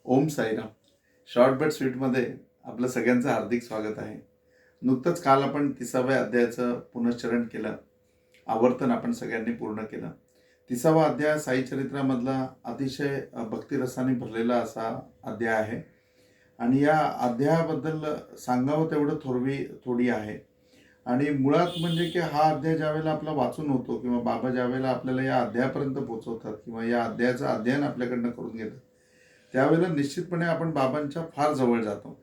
Om Sairam. Short but स्वीटमध्ये आपलं सगळ्यांचं हार्दिक स्वागत आहे. नुकतंच काल आपण 30व्या अध्यायाचं पुनश्चरण केलं. आवर्तन आपण सगळ्यांनी पूर्ण केलं. 30वा अध्याय साई चरित्रामधला अतिशय भक्तिरसाने भरलेला असा अध्याय आहे आणि या अध्यायाबद्दल सांगावं तेवढं थोडी आहे. आणि मुळात म्हणजे की हा अध्याय ज्यावेळेला आपला वाचून होतो किंवा बाबा ज्यावेळेला आपल्याला या अध्यायापर्यंत पोहोचवतात किंवा या अध्यायाचं अध्ययन आपल्याकडनं करून घेतात, त्यावेळेला निश्चितपणे आपण बाबांच्या फार जवळ जातो.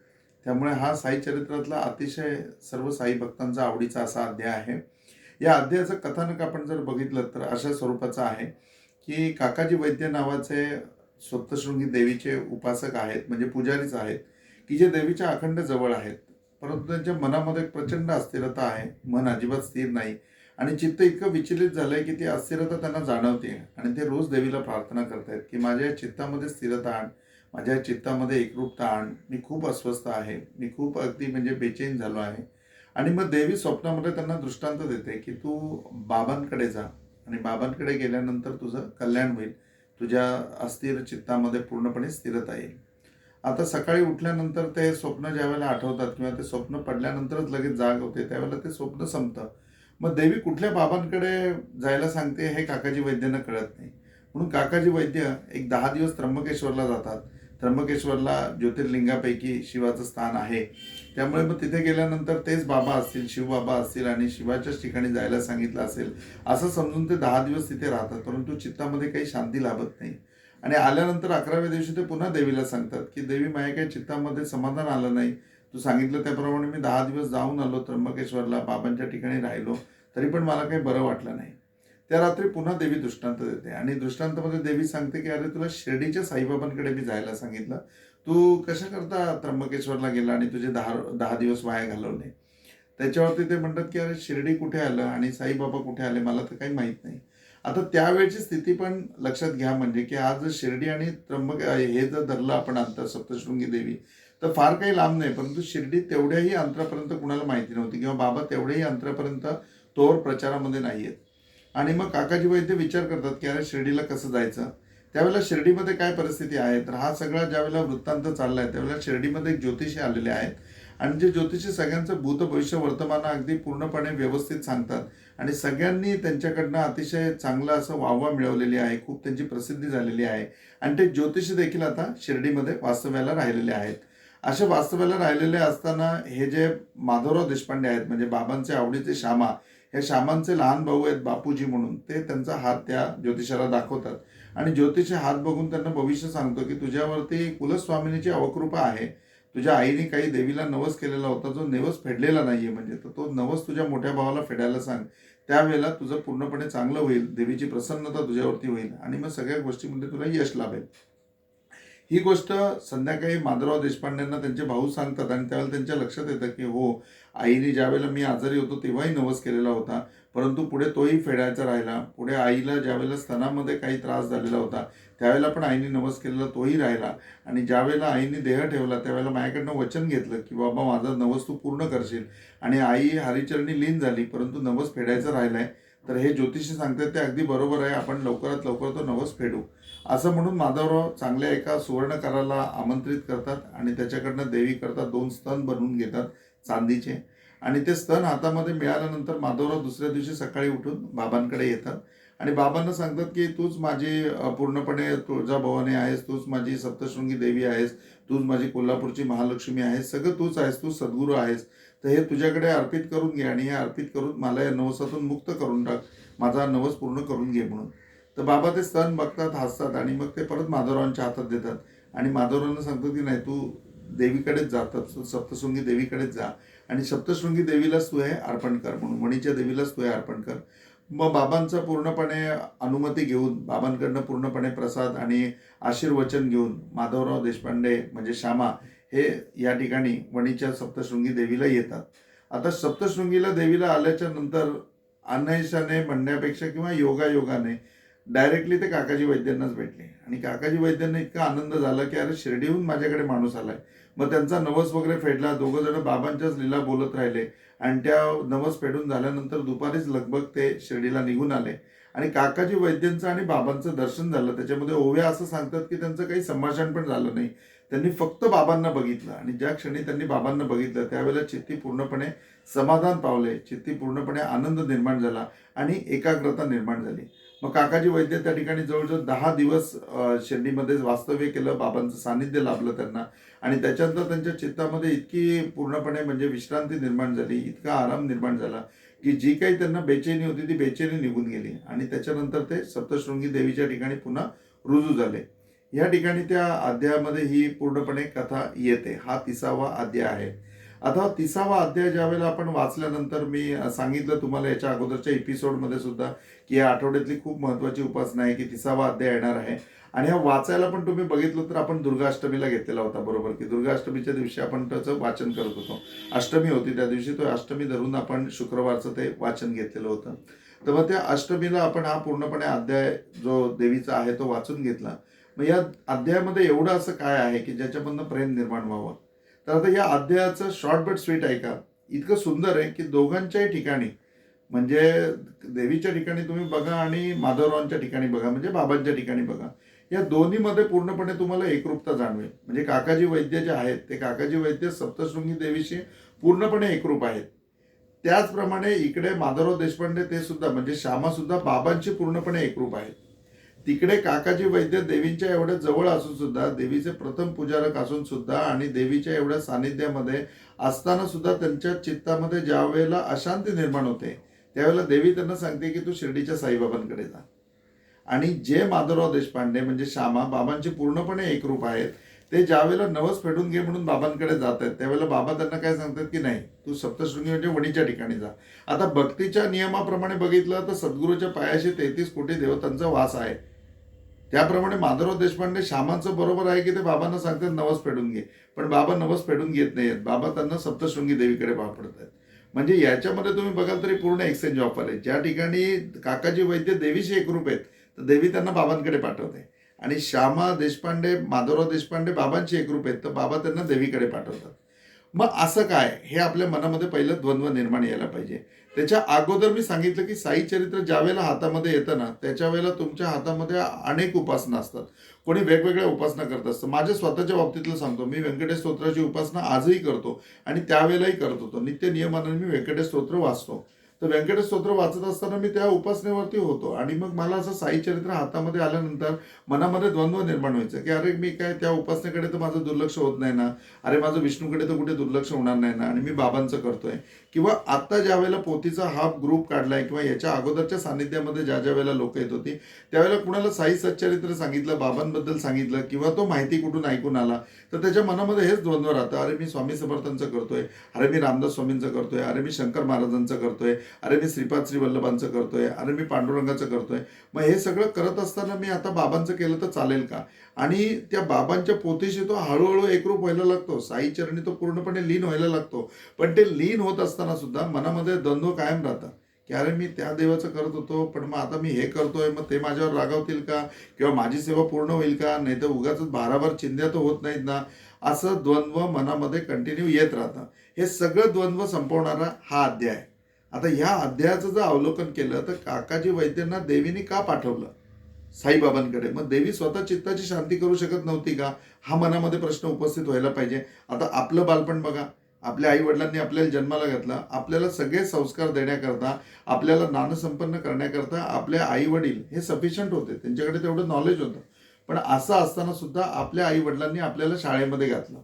त्यामुळे हा साई चरित्रातला अतिशय सर्व साई भक्तांचा आवडीचा असा अध्याय आहे. या अध्यायाचं कथानक आपण जर बघितलं तर अशा स्वरूपाचं आहे की काकाजी वैद्य नावाचे सप्तशृंगी देवीचे उपासक आहेत, म्हणजे पुजारीच आहेत, की जे देवीच्या अखंड जवळ आहेत. परंतु त्यांच्या मनामध्ये प्रचंड अस्थिरता आहे. मन अजिबात स्थिर नाही आणि चित्त इतकं विचलित झालंय की ती अस्थिरता त्यांना जाणवते आणि ते रोज देवीला प्रार्थना करतायत की माझ्या चित्तामध्ये स्थिरता आण, माझ्या चित्तामध्ये एकरूपता आण. मी खूप अस्वस्थ आहे, मी खूप अगदी म्हणजे बेचैन झालो आहे. आणि मग देवी स्वप्नामध्ये त्यांना दृष्टांत देते की तू बाबांकडे जा आणि बाबांकडे गेल्यानंतर तुझं कल्याण होईल, तुझ्या अस्थिर चित्तामध्ये पूर्णपणे स्थिरता येईल. आता सकाळी उठल्यानंतर ते स्वप्न ज्यावेळेला आठवतात किंवा ते स्वप्न पडल्यानंतरच लगेच जाग होते, त्यावेळेला ते स्वप्न संपतं. मग देवी कुठल्या बाबांकडे जायला सांगते हे काकाजी वैद्यांना कळत नाही. म्हणून काकाजी वैद्य एक 10 दिवस त्र्यंबकेश्वरला जातात. त्र्यंबकेश्वरला ज्योतिर्लिंगापैकी शिवाचं स्थान आहे. त्यामुळे मग तिथे गेल्यानंतर तेच बाबा असतील, शिवबाबा असतील आणि शिवाच्याच ठिकाणी जायला सांगितलं असेल असं समजून ते 10 दिवस तिथे राहतात. परंतु चित्तामध्ये काही शांती लाभत नाही. आणि आल्यानंतर 11व्या दिवशी ते पुन्हा देवीला सांगतात की देवी, माझ्या काही चित्तामध्ये समाधान आलं नाही. तू सांगितलं त्याप्रमाणे मी 10 दिवस जाऊन आलो त्र्यंबकेश्वरला, बाबांच्या ठिकाणी राहिलो, तरी पण मला काही बरं वाटलं नाही. त्या रात्री पुन्हा देवी दृष्टांत देते आणि दृष्टांतामध्ये देवी सांगते की अरे, तुला शिर्डीच्या साईबाबांकडे मी जायला सांगितलं, तू कशा करता त्र्यंबकेश्वरला गेला आणि तुझे 10 दिवस वाया घालवले. त्याच्यावरती ते म्हणतात की अरे, शिर्डी कुठे आलं आणि साईबाबा कुठे आले मला तर काही माहीत नाही. आता त्यावेळची स्थिती पण लक्षात घ्या, म्हणजे की आज शिर्डी आणि हे जर धरलं आपण अंतर सप्तशृंगी देवी, तर फार काही लांब नाही. परंतु शिर्डी तेवढ्याही अंतरापर्यंत कुणाला माहिती नव्हती किंवा बाबा तेवढ्याही अंतरापर्यंत तोवर प्रचारामध्ये नाही आहेत. आणि मग काकाजी वैद्य विचार करतात की अरे, शिर्डीला कसं जायचं. त्यावेळेला शिर्डीमध्ये काय परिस्थिती आहे, तर हा सगळा ज्यावेळेला वृत्तांत चाललाय त्यावेळेला शिर्डीमध्ये एक ज्योतिषी आलेले आहेत आणि जे ज्योतिषी सगळ्यांचं भूत भविष्य वर्तमान अगदी पूर्णपणे व्यवस्थित सांगतात आणि सगळ्यांनी त्यांच्याकडनं अतिशय चांगलं असं वाहवा मिळवलेली आहे, खूप त्यांची प्रसिद्धी झालेली आहे. आणि ते ज्योतिषी देखील आता शिर्डीमध्ये वास्तव्याला राहिलेले आहेत. असे वास्तव्याला राहिलेले असताना हे जे माधवराव देशपांडे आहेत, म्हणजे बाबांचे आवडीचे श्यामा, या श्यामांचे लहान भाऊ आहेत बापूजी म्हणून, ते त्यांचा हात त्या ज्योतिषाला दाखवतात आणि ज्योतिषी हात बघून त्यांना भविष्य सांगतो की तुझ्यावरती कुलस्वामिनीची अवकृपा आहे. तुझ्या आईने काही देवीला नवस केलेला होता, जो नवस फेडलेला नाहीये, म्हणजे तर तो नवस तुझ्या मोठ्या भावाला फेडायला सांग. त्यावेळेला तुझं पूर्णपणे चांगलं होईल, देवीची प्रसन्नता तुझ्यावरती होईल आणि मग सगळ्या गोष्टीमध्ये तुला यश लाभेल. ही गोष्ट संध्याकाळी माधवराव देशपांडेंना त्यांचे भाऊ सांगतात आणि त्यावेळेला त्यांच्या लक्षात येतं की हो, आईने ज्यावेळेला मी आजारी होतो तेव्हाही नवस केलेला होता, परंतु पुढे तोही फेडायचा राहिला. पुढे आईला ज्यावेळेला स्तनामध्ये काही त्रास झालेला होता त्यावेळेला पण आईने नवस केलेला तोही राहिला. आणि ज्यावेळेला आईने देह ठेवला त्यावेळेला माझ्याकडनं वचन घेतलं की बाबा, माझा नवस तू पूर्ण करशील. आणि आई हरिचरणी लीन झाली, परंतु नवस फेडायचा राहिलाय. तर हे ज्योतिषी सांगतात ते अगदी बरोबर आहे, आपण लवकरात लवकर तो नवस फेडू. असं म्हणून माधवराव चांगल्या एका सुवर्णकाराला आमंत्रित करतात आणि त्याच्याकडनं देवी करता 2 स्तन बनवून घेतात चांदीचे. आणि ते स्तन हातामध्ये मिळाल्यानंतर माधवराव दुसऱ्या दिवशी सकाळी उठून बाबांकडे येतात आणि बाबांना सांगतात की तूच माझी पूर्णपणे तुळजाभवानी आहेस, तूच माझी सप्तशृंगी देवी आहेस, तूच माझी कोल्हापूरची महालक्ष्मी आहेस, सगळं तूच आहेस, तू सद्गुरू आहेस. तर हे तुझ्याकडे अर्पित करून घे आणि हे अर्पित करून मला या नवसातून मुक्त करून टाक, माझा नवस पूर्ण करून घे म्हणून. तर बाबा ते स्तन बघतात, हसतात आणि मग ते परत माधवरावांच्या हातात देतात आणि माधवरावांना सांगतात की नाही, तू देवीकडेच जातात, सप्तशृंगी देवीकडेच जा आणि सप्तशृंगी देवीलाच तू हे अर्पण कर म्हणून, वणीच्या देवीलाच तू हे अर्पण कर. मग बाबांचा पूर्णपणे अनुमती घेऊन, बाबांकडनं पूर्णपणे प्रसाद आणि आशीर्वचन घेऊन माधवराव देशपांडे म्हणजे श्यामा हे या ठिकाणी वणीच्या सप्तशृंगी देवीला येतात. आता सप्तशृंगीला देवीला आल्याच्या नंतर अनैशाने म्हणण्यापेक्षा किंवा योगायोगाने डायरेक्टली ते काकाजी वैद्यांनाच भेटले आणि काकाजी वैद्यांना इतका आनंद झाला की अरे, शिर्डीहून माझ्याकडे माणूस आलाय. मग त्यांचा नवस वगैरे फेडला, दोघं जण बाबांच्याच लीला बोलत राहिले आणि त्या नवस फेडून झाल्यानंतर दुपारीच लगबग ते शिर्डीला निघून आले आणि काकाजी वैद्यांचं आणि बाबांचं दर्शन झालं. त्याच्यामध्ये ओव्या असं सांगतात की त्यांचं काही संभाषण पण झालं नाही. त्यांनी फक्त बाबांना बघितलं आणि ज्या क्षणी त्यांनी बाबांना बघितलं त्यावेळेला चित्ती पूर्णपणे समाधान पावले, चित्ती पूर्णपणे आनंद निर्माण झाला आणि एकाग्रता निर्माण झाली. मग काकाजी वैद्य त्या ठिकाणी जवळजवळ 10 दिवस शिर्डीमध्ये वास्तव्य केलं. बाबांचं सानिध्य लाभलं त्यांना आणि त्याच्यानंतर त्यांच्या चित्तामध्ये इतकी पूर्णपणे म्हणजे विश्रांती निर्माण झाली, इतका आराम निर्माण झाला की जी काही त्यांना बेचैनी होती ती बेचैनी निघून गेली आणि त्याच्यानंतर ते सप्तशृंगी देवीच्या ठिकाणी पुन्हा रुजू झाले. या ठिकाणी त्या अध्यायामध्ये ही पूर्णपणे कथा येते. हा 30वा अध्याय आहे. आता 30वा अध्याय ज्यावेळेला आपण वाचल्यानंतर मी सांगितलं तुम्हाला याच्या अगोदरच्या एपिसोडमध्ये सुद्धा की या आठवड्यातली खूप महत्त्वाची उपासना आहे की 30वा अध्याय येणार आहे आणि हा वाचायला पण तुम्ही बघितलं तर आपण दुर्गाष्टमीला घेतलेला होता, बरोबर की दुर्गाष्टमीच्या दिवशी आपण त्याचं वाचन करत होतो. अष्टमी होती त्या दिवशी, तो अष्टमी धरून आपण शुक्रवारचं ते वाचन घेतलेलं होतं. तर मग त्या अष्टमीला आपण हा पूर्णपणे अध्याय जो देवीचा आहे तो वाचून घेतला. मग या अध्यायामध्ये एवढं असं काय आहे की ज्याच्यामधनं प्रेम निर्माण व्हावं. तर आता या अध्यायाचं शॉर्ट बट स्वीट आहे का, इतकं सुंदर आहे की दोघांच्याही ठिकाणी म्हणजे देवीच्या ठिकाणी तुम्ही बघा आणि माधवरावांच्या ठिकाणी बघा म्हणजे बाबांच्या ठिकाणी बघा, या दोन्हीमध्ये पूर्णपणे तुम्हाला एकरूपता जाणवेल. म्हणजे काकाजी वैद्य जे आहेत ते काकाजी वैद्य सप्तशृंगी देवीशी पूर्णपणे एकरूप आहेत. त्याचप्रमाणे इकडे माधवराव देशपांडे ते सुद्धा म्हणजे श्यामा सुद्धा बाबांशी पूर्णपणे एकरूप आहेत. तिकडे काकाजी वैद्य देवींच्या एवढ्या जवळ असून सुद्धा, देवीचे प्रथम पुजारक असून सुद्धा आणि देवीच्या एवढ्या सानिध्यामध्ये असताना सुद्धा त्यांच्या चित्तामध्ये ज्या वेळेला अशांती निर्माण होते त्यावेळेला देवी त्यांना सांगते की तू शिर्डीच्या साईबाबांकडे जा. आणि जे माधवराव देशपांडे म्हणजे श्यामा बाबांचे पूर्णपणे एकरूप आहेत, ते ज्या वेळेला नवस फेडून घे म्हणून बाबांकडे जात आहेत त्यावेळेला बाबा त्यांना काय सांगतात की नाही, तू सप्तशृंगी म्हणजे वणीच्या ठिकाणी जा. आता भक्तीच्या नियमाप्रमाणे बघितलं तर सद्गुरूच्या पायाशी 33 कोटी देवतांचा वास आहे. त्याप्रमाणे माधवराव देशपांडे श्यामांचं बरोबर आहे की ते बाबांना सांगतात नवस फेडून घे, पण बाबा नवस फेडून घेत नाहीयेत. बाबा त्यांना सप्तशृंगी देवीकडे वापरत आहेत. म्हणजे याच्यामध्ये तुम्ही बघाल तरी पूर्ण एक्सचेंज ऑफर आहे. ज्या ठिकाणी काकाजी वैद्य देवीशी एकरूप आहेत तर देवी त्यांना बाबांकडे पाठवते आणि श्यामा देशपांडे माधवराव देशपांडे बाबांशी एकरूप आहेत तर बाबा त्यांना देवीकडे पाठवतात. मग असं काय, हे आपल्या मनामध्ये पहिलं द्वंद्व निर्माण यायला पाहिजे. त्याच्या अगोदर मी सांगितलं की साई चरित्र ज्या वेळेला हातामध्ये येतं ना त्याच्या वेळेला तुमच्या हातामध्ये अनेक उपासना असतात. कोणी वेगवेगळ्या उपासना करत असतं. माझ्या स्वतःच्या बाबतीतलं सांगतो, मी व्यंकटेश स्तोत्राची उपासना आजही करतो आणि त्यावेळेलाही करत होतो. नित्य नियमाने मी व्यंकटेश स्तोत्र वाचतो. तर व्यंकटेश स्तोत्र वाचत असताना मी त्या उपासनेवरती होतो आणि मग मला असं साई चरित्र हातामध्ये आल्यानंतर मनामध्ये द्वंद्व निर्माण व्हायचं की अरे मी काय त्या उपासनेकडे तर माझं दुर्लक्ष होत नाही ना, अरे माझं विष्णूकडे तर कुठे दुर्लक्ष होणार नाही ना आणि मी बाबांचं करतोय. किंवा आता ज्या वेळेला पोथीचा हा ग्रुप काढलाय किंवा याच्या अगोदरच्या सानिध्यामध्ये ज्या ज्या वेळेला लोक येत होती त्यावेळेला कुणाला साई सच्चरित्र सांगितलं, बाबांबद्दल सांगितलं किंवा तो माहिती कुठून ऐकून आला तर त्याच्या मनामध्ये हेच द्वंद्व राहतं. अरे मी स्वामी समर्थांचं करतोय, अरे मी रामदास स्वामींचं करतोय, अरे मी शंकर महाराजांचं करतोय, अरे मी श्रीपाद श्री वल्लभांचं करतोय, अरे मी पांडुरंगाचं करतोय. मग हे सगळं करत असताना मी आता बाबांचं केलं तर चालेल का. आणि त्या बाबांच्या पोथीशी तो हळूहळू एकरूप व्हायला लागतो, साई चरणी तो पूर्णपणे लीन व्हायला लागतो. पण ते लीन होत असताना सुद्धा मनामध्ये द्वंद्व कायम राहतात की अरे मी त्या देवाचं करत होतो पण मग आता मी हे करतोय, मग ते माझ्यावर रागावतील का किंवा माझी सेवा पूर्ण होईल का, नाही तर उगाच भाराभर चिंध्या तर होत नाहीत ना. असं द्वंद्व मनामध्ये कंटिन्यू येत राहतं. हे सगळं द्वंद्व संपवणारा हा अध्याय आहे. आता ह्या अध्यायाचं जर अवलोकन केलं तर काकाजी वैद्यांना देवीने का पाठवलं साईबाबांकडे, मग देवी स्वतः चित्ताची शांती करू शकत नव्हती का, हा मनामध्ये प्रश्न उपस्थित व्हायला पाहिजे. आता आपलं बालपण बघा, आपल्या आई वडिलांनी आपल्याला जन्माला घातला, आपल्याला सगळे संस्कार देण्याकरता, आपल्याला ज्ञानसंपन्न करण्याकरता आपले आई वडील हे सफिशियंट होते, त्यांच्याकडे तेवढं नॉलेज होतं. पण असं असताना सुद्धा आपल्या आई वडिलांनी आपल्याला शाळेमध्ये घातलं.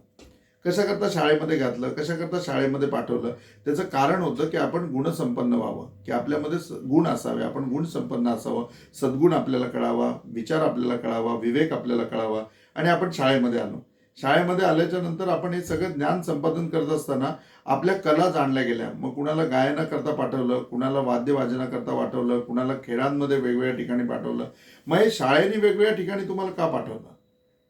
कशाकरता शाळेमध्ये घातलं, कशाकरता शाळेमध्ये पाठवलं, त्याचं कारण होतं की आपण गुणसंपन्न व्हावं, की आपल्यामध्ये गुण असावे, आपण गुणसंपन्न असावं, सद्गुण आपल्याला कळावा, विचार आपल्याला कळावा, विवेक आपल्याला कळावा आणि आपण शाळेमध्ये आलो. शाळेमध्ये आल्याच्या नंतर आपण हे सगळं ज्ञान संपादन करत असताना आपल्या कला जाणल्या गेल्या. मग कुणाला गायनाकरता पाठवलं, कुणाला वाद्यवाजनाकरता पाठवलं, कुणाला खेळांमध्ये वेगवेगळ्या ठिकाणी पाठवलं. मग हे शाळेने वेगवेगळ्या ठिकाणी तुम्हाला का पाठवलं,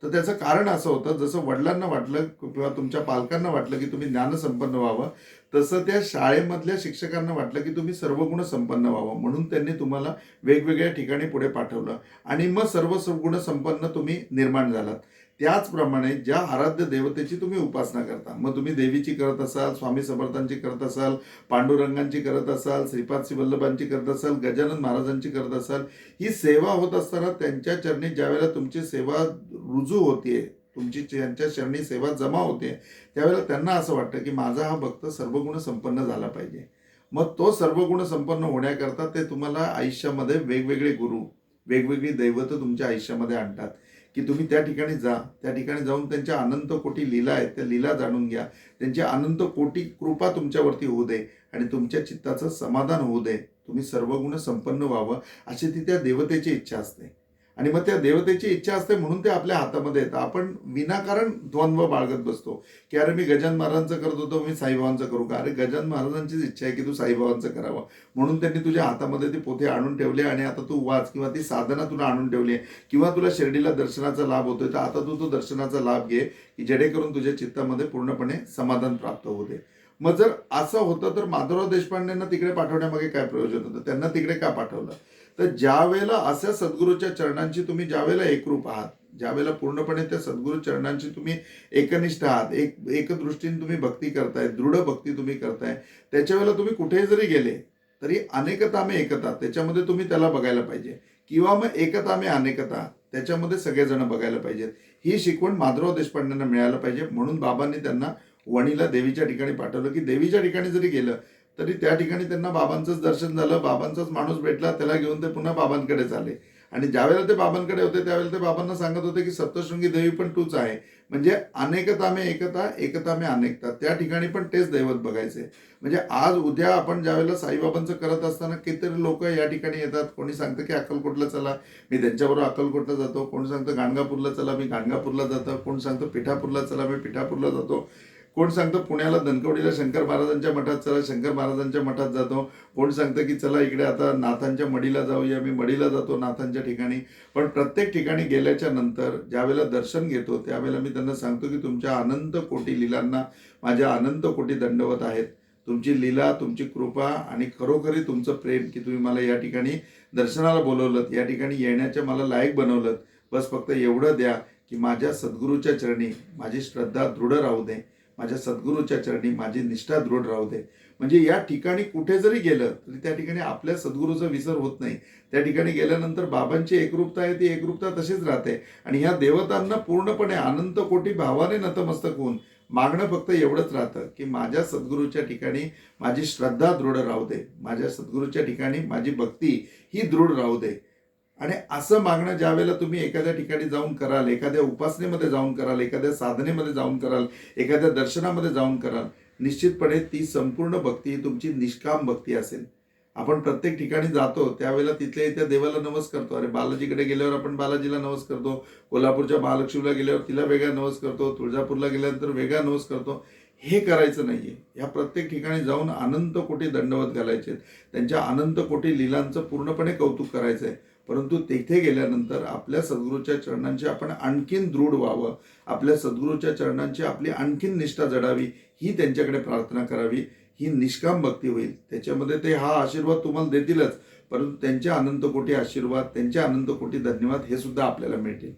तर त्याचं कारण असं होतं, जसं वडिलांना वाटलं किंवा तुमच्या पालकांना वाटलं की तुम्ही ज्ञानसंपन्न व्हावं, तसं त्या शाळेमधल्या शिक्षकांना वाटलं की तुम्ही सर्वगुण संपन्न व्हावं, म्हणून त्यांनी तुम्हाला वेगवेगळ्या ठिकाणी पुढे पाठवलं आणि मग सर्व गुण संपन्न तुम्ही निर्माण झालात. त्याचप्रमाणे ज्या आराध्य देवतेची तुम्ही उपासना करता, मग तुम्ही देवीची करत असाल, स्वामी समर्थांची करत असाल, पांडुरंगांची करत असाल, श्रीपाद श्रीवल्लभांची करत असाल, गजानन महाराजांची करत असाल, ही सेवा होत असताना त्यांच्या चरणी ज्यावेळेला तुमची सेवा रुजू होतीये, तुमची त्यांच्या चरणी सेवा जमा होते, त्यावेळेला त्यांना असं वाटतं की माझा हा भक्त सर्वगुण संपन्न झाला पाहिजे. मग तो सर्वगुण संपन्न होण्याकरता ते तुम्हाला आयुष्यामध्ये वेगवेगळे गुरु, वेगवेगळी दैवत तुमच्या आयुष्यामध्ये आणतात की तुम्ही त्या ठिकाणी जा, त्या ठिकाणी जाऊन त्यांच्या अनंत कोटी लीला आहेत त्या लीला जाणून घ्या, त्यांची अनंत कोटी कृपा तुमच्यावरती होऊ दे आणि तुमच्या चित्ताचं समाधान होऊ दे, तुम्ही सर्वगुण संपन्न व्हावं अशी ती त्या देवतेची इच्छा असते. आणि मग त्या देवतेची इच्छा असते म्हणून ते आपल्या हातामध्ये येतं. आपण विनाकारण द्वंद्व बाळगत बसतो की अरे मी गजानन महाराजांचं करत होतो, मी साईबाबांचं करू का? अरे गजानन महाराजांचीच इच्छा आहे की तू साईबाबांचं करावं, म्हणून त्यांनी तुझ्या हातामध्ये ती पोथी आणून ठेवली आणि आता तू वाच, किंवा ती साधना तुला आणून ठेवली आहे, किंवा तुला शिर्डीला दर्शनाचा लाभ होतोय तर आता तू तो दर्शनाचा लाभ घे की जेणेकरून तुझ्या चित्तामध्ये पूर्णपणे समाधान प्राप्त होऊ दे. मग जर असं होतं तर माधवराव देशपांडेंना तिकडे पाठवण्यामागे काय प्रयोजन होतं? त्यांना तिकडे का पाठवलं? तर ज्या वेळेला अशा सद्गुरूच्या चरणांची तुम्ही ज्या वेळेला एकरूप आहात, ज्या वेळेला पूर्णपणे त्या सद्गुरू चरणांची तुम्ही एकनिष्ठ आहात, एकदृष्टीने तुम्ही भक्ती करताय, दृढ भक्ती तुम्ही करताय, त्याच्या वेळेला तुम्ही कुठेही जरी गेले तरी अनेकता में एकता त्याच्यामध्ये तुम्ही त्याला बघायला पाहिजे, किंवा मग एकता में अनेकता त्याच्यामध्ये सगळेजण बघायला पाहिजेत. ही शिकवण माधवराव देशपांडेंना मिळायला पाहिजे. म्हणून बाबांनी त्यांना वणीला देवीच्या ठिकाणी पाठवलं की देवीच्या ठिकाणी जरी गेलं तरी त्या ठिकाणी त्यांना बाबांचंच दर्शन झालं, बाबांचाच माणूस भेटला, त्याला घेऊन ते पुन्हा बाबांकडे झाले. आणि ज्यावेळेला ते बाबांकडे होते त्यावेळेला ते बाबांना सांगत होते की सप्तशृंगी देवी पण तूच आहे. म्हणजे अनेकता में एकता, एकता में अनेकता, त्या ठिकाणी पण तेच दैवत बघायचे. म्हणजे आज उद्या आपण ज्यावेळेला साईबाबांचं करत असताना कितीतरी लोक या ठिकाणी येतात. कोणी सांगतं की अक्कलकोटला चला, मी त्यांच्याबरोबर अक्कलकोटला जातो. कोण सांगतं गाणगापूरला चला, मी गाणगापूरला जातो. कोण सांगतं पिठापूरला चला, मी पिठापूरला जातो. कोण सांगतं पुण्याला धनकवडीला शंकर महाराजांच्या मठात चला, शंकर महाराजांच्या मठात जातो. कोण सांगतं की चला इकडे आता नाथांच्या मडीला जाऊया, मी मडीला जातो नाथांच्या ठिकाणी. पण प्रत्येक ठिकाणी गेल्याच्या नंतर ज्यावेळेला दर्शन घेतो त्यावेळेला मी त्यांना सांगतो की तुमच्या अनंत कोटी लीलांना माझ्या अनंत कोटी दंडवत आहेत. तुमची लीला, तुमची कृपा आणि खरोखरी तुमचं प्रेम की तुम्ही मला या ठिकाणी दर्शनाला बोलवलं, या ठिकाणी येण्याच्या मला लायक बनवलं. बस फक्त एवढं द्या की माझ्या सद्गुरूच्या चरणी माझी श्रद्धा दृढ राहू दे, माझ्या सद्गुरूच्या चरणी माझी निष्ठा दृढ राहू दे. म्हणजे या ठिकाणी कुठे जरी गेलं तरी त्या ठिकाणी आपल्या सद्गुरूचा विसर होत नाही. त्या ठिकाणी गेल्यानंतर बाबांची एकरूपता आहे, ती एकरूपता तशीच राहते. आणि ह्या देवतांना पूर्णपणे अनंत कोटी भावाने नतमस्तक होऊन मागणं फक्त एवढंच राहतं की माझ्या सद्गुरूच्या ठिकाणी माझी श्रद्धा दृढ राहू दे, माझ्या सद्गुरूच्या ठिकाणी माझी भक्ती ही दृढ राहू दे. आणि असं मागणं ज्या वेळेला तुम्ही एखाद्या ठिकाणी जाऊन कराल, एखाद्या उपासनेमध्ये जाऊन कराल, एखाद्या साधनेमध्ये जाऊन कराल, एखाद्या दर्शनामध्ये जाऊन कराल, निश्चितपणे ती संपूर्ण भक्ती ही तुमची निष्काम भक्ती असेल. आपण प्रत्येक ठिकाणी जातो त्यावेळेला तिथल्या त्या देवाला नमस्कार करतो. अरे बालाजीकडे गेल्यावर आपण बालाजीला नमस्कार करतो, कोल्हापूरच्या महालक्ष्मीला गेल्यावर तिला वेगळा नमस्कार करतो, तुळजापूरला गेल्यानंतर वेगळा नमस्कार करतो. हे करायचं नाहीये. या प्रत्येक ठिकाणी जाऊन अनंत कोटी दंडवत घालायचे, त्यांच्या अनंत कोटी लीलांचं पूर्णपणे कौतुक करायचंय. परंतु तेथे गेल्यानंतर आपल्या सद्गुरूच्या चरणांची आपण आणखीन दृढ व्हावं, आपल्या सद्गुरूच्या चरणांची आपली आणखीन निष्ठा जडावी, ही त्यांच्याकडे प्रार्थना करावी. ही निष्काम भक्ती होईल. त्याच्यामध्ये ते हा आशीर्वाद तुम्हाला देतीलच, परंतु त्यांच्या अनंत कोटी आशीर्वाद, त्यांच्या अनंत कोटी धन्यवाद हे सुद्धा आपल्याला मिळतील.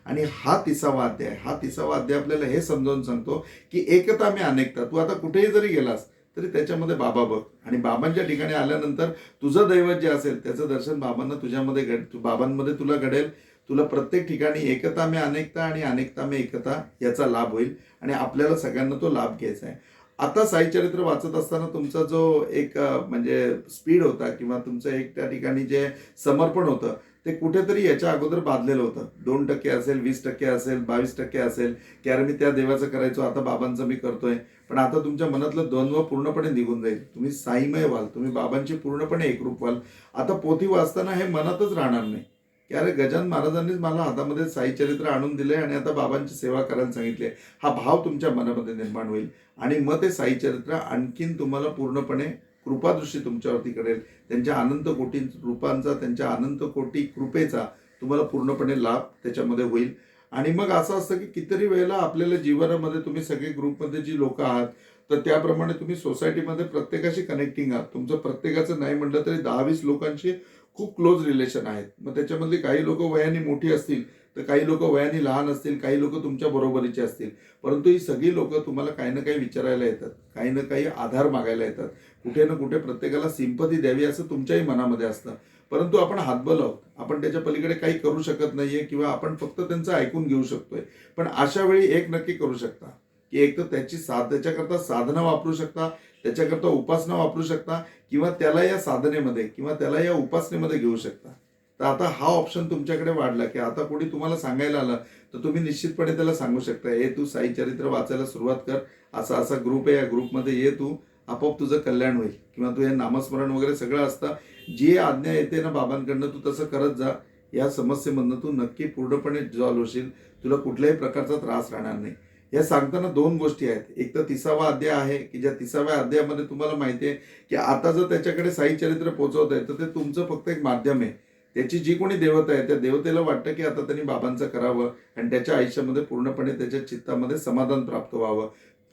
आणि हा 30वा अध्याय आपल्याला हे समजावून सांगतो की एकता में अनेकता. तू आता कुठेही जरी गेलास तरी त्याच्यामध्ये बाबा बघ, आणि बाबांच्या ठिकाणी आल्यानंतर तुझं दैवत जे असेल त्याचं दर्शन बाबांना तुझ्यामध्ये बाबांमध्ये तुला घडेल. तुला प्रत्येक ठिकाणी एकता में अनेकता आणि अनेकता में एकता याचा लाभ होईल आणि आपल्याला सगळ्यांना तो लाभ घ्यायचा आहे. आता साईचरित्र वाचत असताना तुमचा जो एक म्हणजे स्पीड होता किंवा तुमचं एक त्या ठिकाणी जे समर्पण होतं ते कुठेतरी याच्या अगोदर बांधलेलं होतं. 2% असेल, 20% असेल, 22% असेल की अरे मी त्या देवाचं करायचो, आता बाबांचं मी करतोय. पण आता तुमच्या मनातलं द्वंद्व पूर्णपणे निघून जाईल. तुम्ही साईमय व्हाल, तुम्ही बाबांची पूर्णपणे एकरूप व्हाल. आता पोथी वाचताना हे मनातच राहणार नाही की अरे गजानन महाराजांनीच मला हातामध्ये साईचरित्र आणून दिले आणि आता बाबांची सेवा करायला सांगितले. हा भाव तुमच्या मनामध्ये निर्माण होईल आणि मग ते साईचरित्र आणखीन तुम्हाला पूर्णपणे कृपादृष्टी तुमच्यावरती करेल. त्यांच्या अनंत कोटी रूपांचा, त्यांच्या अनंत कोटी कृपेचा तुम्हाला पूर्णपणे लाभ त्याच्यामध्ये होईल. आणि मग असं असतं की कितीतरी वेळेला आपल्याला जीवनामध्ये तुम्ही सगळे ग्रुपमध्ये जी लोक आहात तर त्याप्रमाणे तुम्ही सोसायटीमध्ये प्रत्येकाशी कनेक्टिंग आहात. तुमचं प्रत्येकाचं नाही म्हटलं तरी 10-20 लोकांशी खूप क्लोज रिलेशन आहेत. मग त्याच्यामधली काही लोक वयाने मोठी असतील तर काही लोक वयाने लहान असतील, काही लोक तुमच्या बरोबरीचे असतील, परंतु ही सगळी लोक तुम्हाला काही ना काही विचारायला येतात, काही ना काही आधार मागायला येतात, कुठे ना कुठे प्रत्येकाला सिंपती द्यावी असं तुमच्याही मनामध्ये असतं. परंतु आपण हातबल आहोत, आपण त्याच्या पलीकडे काही करू शकत नाहीये किंवा आपण फक्त त्यांचं ऐकून घेऊ शकतोय. पण अशा वेळी एक नक्की करू शकता की एक तर त्याच्याकरता साधनं वापरू शकता, त्याच्याकरता उपासना वापरू शकता किंवा त्याला या साधनेमध्ये किंवा त्याला या उपासनेमध्ये घेऊ शकता. तर आता हा ऑप्शन तुमच्याकडे वाढला की आता कोणी तुम्हाला सांगायला आलं तर तुम्ही निश्चितपणे त्याला सांगू शकता, हे तू साई चरित्र वाचायला सुरुवात कर, असा असा ग्रुप आहे, या ग्रुपमध्ये ये तू, आपोआप तुझं कल्याण होईल. किंवा तू हे नामस्मरण वगैरे सगळं असतं, जी आज्ञा येते ना बाबांकडनं तू तसं करत जा, या समस्येमधनं तू नक्की पूर्णपणे सॉल्व्ह होशील, तुला कुठल्याही प्रकारचा त्रास राहणार नाही. या सांगताना दोन गोष्टी आहेत. एक तर 30वा अध्याय आहे की ज्या 30व्या अध्यायामध्ये तुम्हाला माहिती आहे की आता जर त्याच्याकडे साई चरित्र पोहोचवत आहे तर ते तुमचं फक्त एक माध्यम आहे. त्याची जी कोणी देवता आहे त्या देवतेला वाटतं की आता त्यांनी बाबांचं करावं आणि त्याच्या आयुष्यामध्ये पूर्णपणे त्याच्या चित्तामध्ये समाधान प्राप्त व्हावं.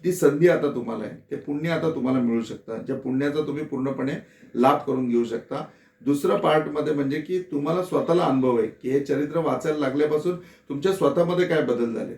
ती संधी आता तुम्हाला आहे, ते पुण्य आता तुम्हाला मिळू शकतं, ज्या पुण्याचा तुम्ही पूर्णपणे लाभ करून घेऊ शकता. दुसरं पार्टमध्ये म्हणजे की तुम्हाला स्वतःला अनुभव आहे की हे चरित्र वाचायला लागल्यापासून तुमच्या स्वतःमध्ये काय बदल झाले,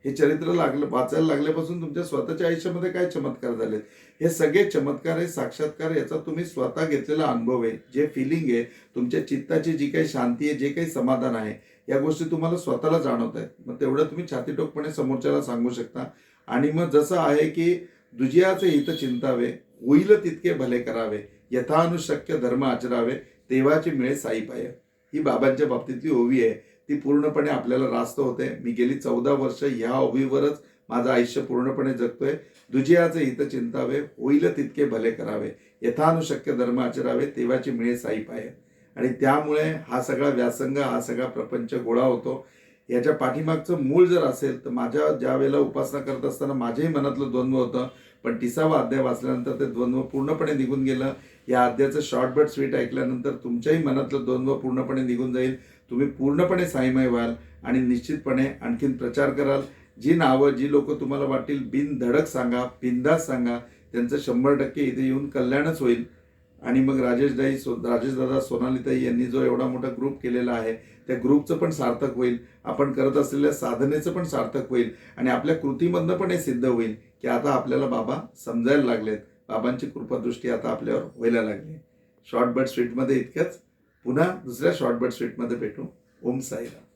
हे चरित्र वाचायला लागल्यापासून तुमच्या स्वतःच्या आयुष्यामध्ये काय चमत्कार झाले. हे सगळे चमत्कार, हे साक्षात्कार, याचा तुम्ही स्वतः घेतलेला अनुभव आहे, जे फिलिंग आहे, तुमच्या चित्ताची जी काही शांती आहे, जे काही समाधान आहे, या गोष्टी तुम्हाला स्वतःला जाणवत आहेत. मग तेवढं तुम्ही छातीटोकपणे समोरच्याला सांगू शकता. आणि मग जसं आहे की दुजियाचे हित चिंतावे, होईल तितके भले करावे, यथानुशक्य धर्म आचरावे, तेव्हाची मिळे साई पाय. ही बाबांच्या बाबतीतली ओवी आहे, ती पूर्णपणे आपल्याला रास्त होते. मी गेली 14 वर्ष ह्या ओवीवरच माझं आयुष्य पूर्णपणे जगतोय. दुजियाचे हित चिंतावे, होईल तितके भले करावे, यथानुशक्य धर्म आचरावे, तेव्हाची मिळे साई पाय. आणि त्यामुळे हा सगळा व्यासंग, हा सगळा प्रपंच गोळा होतो. याच्या पाठीमागचं मूळ जर असेल तर माझ्या ज्या वेळेला उपासना करत असताना माझ्याही मनातलं द्वंद्व होतं, पण 30वा अध्याय वाचल्यानंतर ते द्वंद्व पूर्णपणे निघून गेलं. या अध्यायाचं शॉर्ट बट स्वीट ऐकल्यानंतर तुमच्याही मनातलं द्वंद्व पूर्णपणे निघून जाईल. तुम्ही पूर्णपणे साईमय व्हाल आणि निश्चितपणे आणखीन प्रचार कराल. जी नावं, जी लोक तुम्हाला वाटतील, बिनधडक सांगा, बिंदास सांगा, त्यांचं 100% इथे येऊन कल्याणच होईल. आणि मग राजेशदादा, सोनालीताई यांनी जो एवढा मोठा ग्रुप केलेला आहे, त्या ग्रुपचं पण सार्थक होईल, आपण करत असलेल्या साधनेचं पण सार्थक होईल आणि आपल्या कृतीमधनं पण हे सिद्ध होईल की आता आपल्याला बाबा समजायला लागलेत, बाबांची कृपादृष्टी आता आपल्यावर व्हायला लागली. शॉर्ट बट स्वीटमध्ये इतकंच. पुन्हा दुसऱ्या शॉर्ट बट स्वीटमध्ये भेटू. ओम साईराम.